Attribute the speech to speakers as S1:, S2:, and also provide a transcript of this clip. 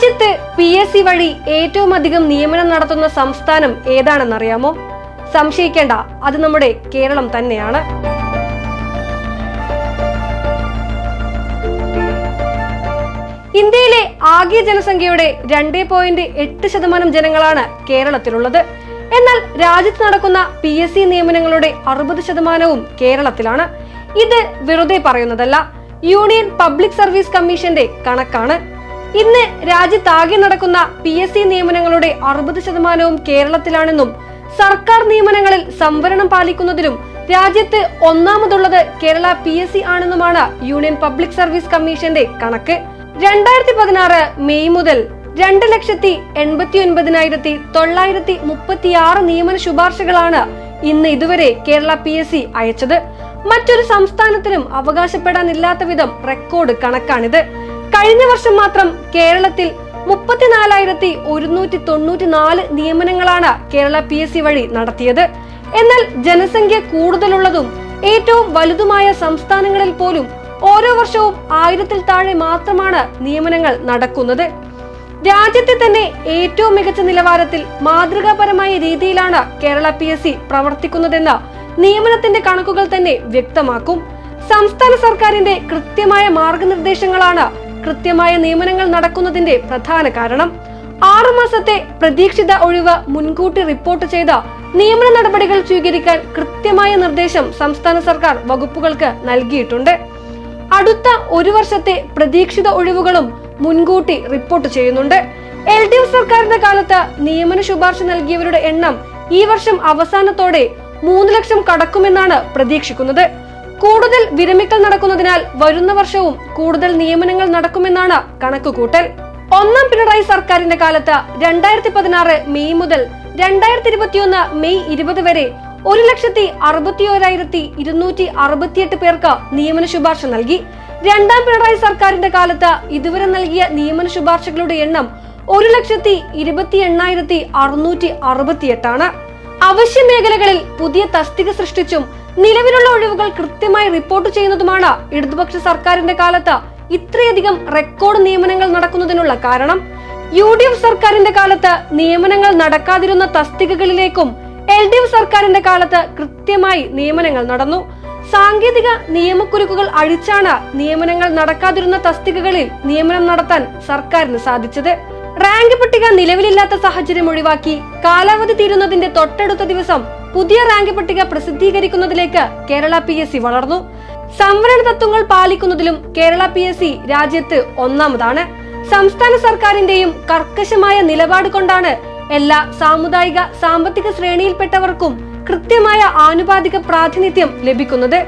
S1: രാജ്യത്ത് PSC വഴി ഏറ്റവും അധികം നിയമനം നടത്തുന്ന സംസ്ഥാനം ഏതാണെന്നറിയാമോ? സംശയിക്കേണ്ട, അത് നമ്മുടെ കേരളം തന്നെയാണ്. ഇന്ത്യയിലെ ആകെ ജനസംഖ്യയുടെ 2.8% ജനങ്ങളാണ് കേരളത്തിലുള്ളത്. എന്നാൽ രാജ്യത്ത് നടക്കുന്ന PSC നിയമനങ്ങളുടെ 60% കേരളത്തിലാണ്. ഇത് വെറുതെ പറയുന്നതല്ല, യൂണിയൻ പബ്ലിക് സർവീസ് കമ്മീഷന്റെ കണക്കാണ്. ഇന്ന് രാജ്യത്താകെ നടക്കുന്ന PSC നിയമനങ്ങളുടെ 60% കേരളത്തിലാണെന്നും സർക്കാർ നിയമനങ്ങളിൽ സംവരണം പാലിക്കുന്നതിലും രാജ്യത്ത് ഒന്നാമതുള്ളത് കേരള PSC ആണെന്നുമാണ് യൂണിയൻ പബ്ലിക് സർവീസ് കമ്മീഷന്റെ കണക്ക്. 2016 മെയ് മുതൽ 2,89,936 നിയമന ശുപാർശകളാണ് ഇന്ന് ഇതുവരെ കേരള PSC അയച്ചത്. മറ്റൊരു സംസ്ഥാനത്തിനും അവകാശപ്പെടാനില്ലാത്ത വിധം റെക്കോർഡ് കണക്കാണിത്. കഴിഞ്ഞ വർഷം മാത്രം കേരളത്തിൽ 34,194 നിയമനങ്ങളാണ് കേരള PSC വഴി നടത്തിയത്. എന്നാൽ ജനസംഖ്യ കൂടുതലുള്ളതും ഏറ്റവും വലുതുമായ സംസ്ഥാനങ്ങളിൽ പോലും ഓരോ വർഷവും 1000-ൽ താഴെ മാത്രമാണ് നിയമനങ്ങൾ നടക്കുന്നത്. രാജ്യത്തെ തന്നെ ഏറ്റവും മികച്ച നിലവാരത്തിൽ മാതൃകാപരമായ രീതിയിലാണ് കേരള PSC പ്രവർത്തിക്കുന്നതെന്ന് നിയമനത്തിന്റെ കണക്കുകൾ തന്നെ വ്യക്തമാക്കും. സംസ്ഥാന സർക്കാരിന്റെ കൃത്യമായ മാർഗനിർദ്ദേശങ്ങളാണ് കൃത്യമായ നിയമനങ്ങൾ നടക്കുന്നതിന്റെ പ്രധാന കാരണം. 6 മാസത്തെ പ്രതീക്ഷിത ഒഴിവ് മുൻകൂട്ടി റിപ്പോർട്ട് ചെയ്ത നിയമന നടപടികൾ സ്വീകരിക്കാൻ കൃത്യമായ നിർദ്ദേശം സംസ്ഥാന സർക്കാർ വകുപ്പുകൾക്ക് നൽകിയിട്ടുണ്ട്. അടുത്ത 1 വർഷത്തെ പ്രതീക്ഷിത ഒഴിവുകളും മുൻകൂട്ടി റിപ്പോർട്ട് ചെയ്യുന്നുണ്ട്. LDF സർക്കാരിന്റെ കാലത്ത് നിയമന ശുപാർശ നൽകിയവരുടെ എണ്ണം ഈ വർഷം അവസാനത്തോടെ 3 ലക്ഷം കടക്കുമെന്നാണ് പ്രതീക്ഷിക്കുന്നത്. കൂടുതൽ വിരമിക്കൽ നടക്കുന്നതിനാൽ വരുന്ന വർഷവും കൂടുതൽ നിയമനങ്ങൾ നടക്കുമെന്നാണ് കണക്കുകൂട്ടൽ. 1ാം പിണറായി സർക്കാരിന്റെ കാലത്ത് 2016 മെയ് മുതൽ 2021 മെയ് 20 വരെ 1,61,268 പേർക്ക് നിയമന ശുപാർശ നൽകി. 2ാം പിണറായി സർക്കാരിന്റെ കാലത്ത് ഇതുവരെ നൽകിയ നിയമന ശുപാർശകളുടെ എണ്ണം 1,28,668 ആണ്. അവശ്യ മേഖലകളിൽ പുതിയ തസ്തിക സൃഷ്ടിച്ചും നിലവിലുള്ള ഒഴിവുകൾ കൃത്യമായി റിപ്പോർട്ട് ചെയ്യുന്നതുമാണ് ഇടതുപക്ഷ സർക്കാരിന്റെ കാലത്ത് ഇത്രയധികം റെക്കോർഡ് നിയമനങ്ങൾ നടക്കുന്നതിനുള്ള കാരണം. UDF സർക്കാരിന്റെ കാലത്ത് നിയമനങ്ങൾ നടക്കാതിരുന്ന തസ്തികകളിലേക്കും LDF സർക്കാരിന്റെ കാലത്ത് കൃത്യമായി നിയമനങ്ങൾ നടന്നു. സാങ്കേതിക നിയമക്കുരുക്കുകൾ അഴിച്ചാണ് നിയമനങ്ങൾ നടക്കാതിരുന്ന തസ്തികകളിൽ നിയമനം നടത്താൻ സർക്കാരിന് സാധിച്ചത്. റാങ്ക് പട്ടിക നിലവിലില്ലാത്ത സാഹചര്യം ഒഴിവാക്കി കാലാവധി തീരുന്നതിന്റെ തൊട്ടടുത്ത ദിവസം പുതിയ റാങ്ക് പട്ടിക പ്രസിദ്ധീകരിക്കുന്നതിലേക്ക് കേരള PSC വളർന്നു. സംവരണ തത്വങ്ങൾ പാലിക്കുന്നതിലും കേരള PSC രാജ്യത്ത് ഒന്നാമതാണ്. സംസ്ഥാന സർക്കാരിന്റെയും കർക്കശമായ നിലപാട് കൊണ്ടാണ് എല്ലാ സാമുദായിക സാമ്പത്തിക ശ്രേണിയിൽപ്പെട്ടവർക്കും കൃത്യമായ ആനുപാതിക പ്രാതിനിധ്യം ലഭിക്കുന്നത്.